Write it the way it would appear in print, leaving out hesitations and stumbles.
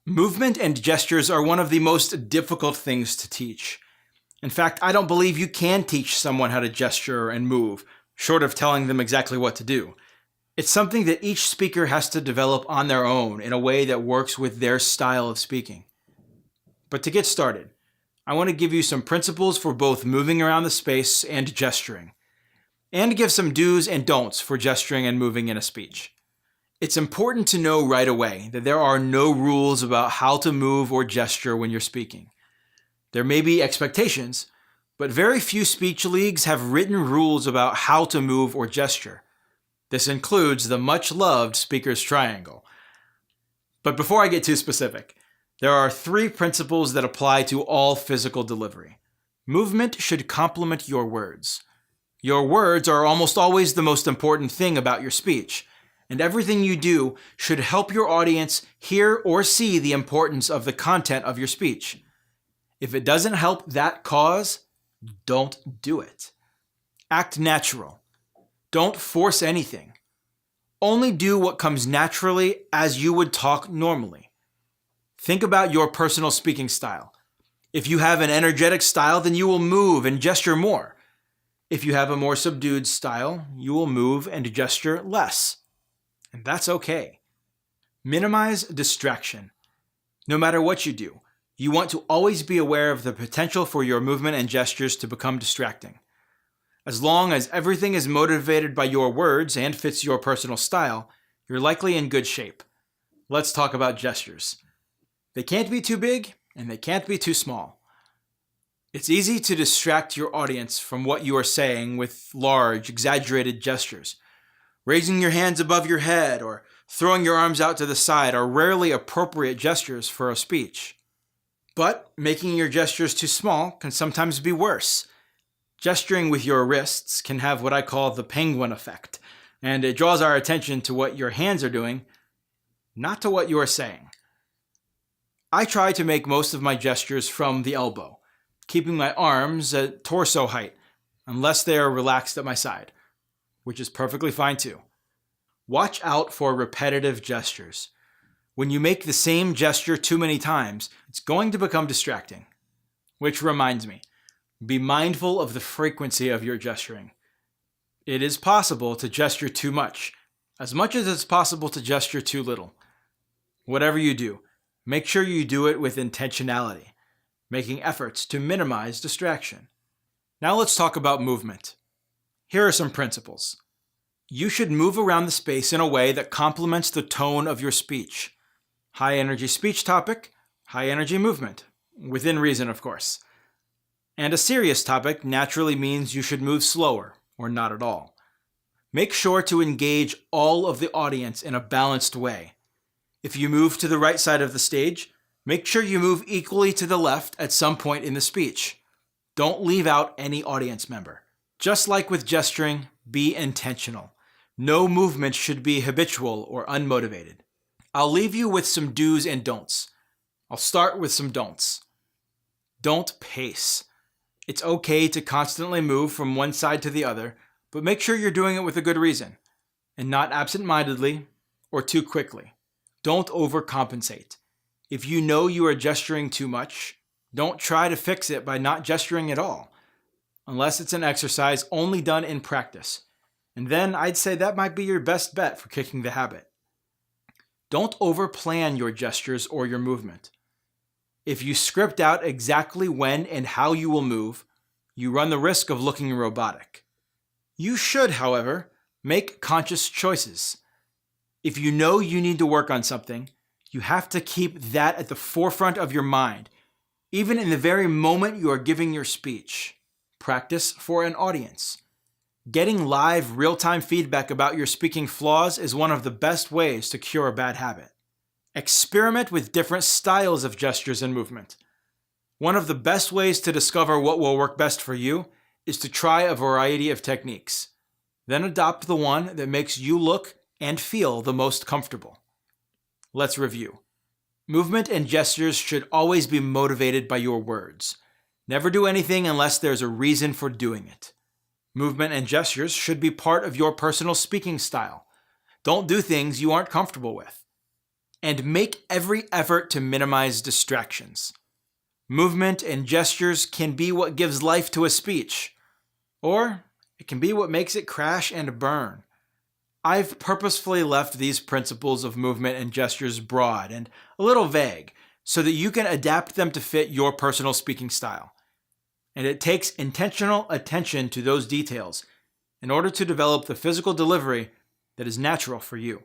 Movement and gestures are one of the most difficult things to teach. In fact, I don't believe you can teach someone how to gesture and move, short of telling them exactly what to do. It's something that each speaker has to develop on their own in a way that works with their style of speaking. But to get started, I want to give you some principles for both moving around the space and gesturing, and give some do's and don'ts for gesturing and moving in a speech. It's important to know right away that there are no rules about how to move or gesture when you're speaking. There may be expectations, but very few speech leagues have written rules about how to move or gesture. This includes the much-loved speaker's triangle. But before I get too specific, there are 3 principles that apply to all physical delivery. Movement should complement your words. Your words are almost always the most important thing about your speech, and everything you do should help your audience hear or see the importance of the content of your speech. If it doesn't help that cause, don't do it. Act natural. Don't force anything. Only do what comes naturally as you would talk normally. Think about your personal speaking style. If you have an energetic style, then you will move and gesture more. If you have a more subdued style, you will move and gesture less. And that's okay. Minimize distraction. No matter what you do, you want to always be aware of the potential for your movement and gestures to become distracting. As long as everything is motivated by your words and fits your personal style, you're likely in good shape. Let's talk about gestures. They can't be too big and they can't be too small. It's easy to distract your audience from what you are saying with large, exaggerated gestures. Raising your hands above your head or throwing your arms out to the side are rarely appropriate gestures for a speech. But making your gestures too small can sometimes be worse. Gesturing with your wrists can have what I call the penguin effect, and it draws our attention to what your hands are doing, not to what you are saying. I try to make most of my gestures from the elbow, keeping my arms at torso height, unless they are relaxed at my side, which is perfectly fine too. Watch out for repetitive gestures. When you make the same gesture too many times, it's going to become distracting. Which reminds me, be mindful of the frequency of your gesturing. It is possible to gesture too much as it's possible to gesture too little. Whatever you do, make sure you do it with intentionality, making efforts to minimize distraction. Now let's talk about movement. Here are some principles. You should move around the space in a way that complements the tone of your speech. High energy speech topic, high energy movement, within reason of course. And a serious topic naturally means you should move slower, or not at all. Make sure to engage all of the audience in a balanced way. If you move to the right side of the stage, make sure you move equally to the left at some point in the speech. Don't leave out any audience member. Just like with gesturing, be intentional. No movement should be habitual or unmotivated. I'll leave you with some do's and don'ts. I'll start with some don'ts. Don't pace. It's okay to constantly move from one side to the other, but make sure you're doing it with a good reason, and not absent-mindedly or too quickly. Don't overcompensate. If you know you are gesturing too much, don't try to fix it by not gesturing at all, unless it's an exercise only done in practice. And then I'd say that might be your best bet for kicking the habit. Don't overplan your gestures or your movement. If you script out exactly when and how you will move, you run the risk of looking robotic. You should, however, make conscious choices. If you know you need to work on something, you have to keep that at the forefront of your mind, even in the very moment you are giving your speech. Practice for an audience. Getting live, real-time feedback about your speaking flaws is one of the best ways to cure a bad habit. Experiment with different styles of gestures and movement. One of the best ways to discover what will work best for you is to try a variety of techniques. Then adopt the one that makes you look and feel the most comfortable. Let's review. Movement and gestures should always be motivated by your words. Never do anything unless there's a reason for doing it. Movement and gestures should be part of your personal speaking style. Don't do things you aren't comfortable with. and make every effort to minimize distractions. Movement and gestures can be what gives life to a speech, or it can be what makes it crash and burn. I've purposefully left these principles of movement and gestures broad and a little vague so that you can adapt them to fit your personal speaking style. And it takes intentional attention to those details in order to develop the physical delivery that is natural for you.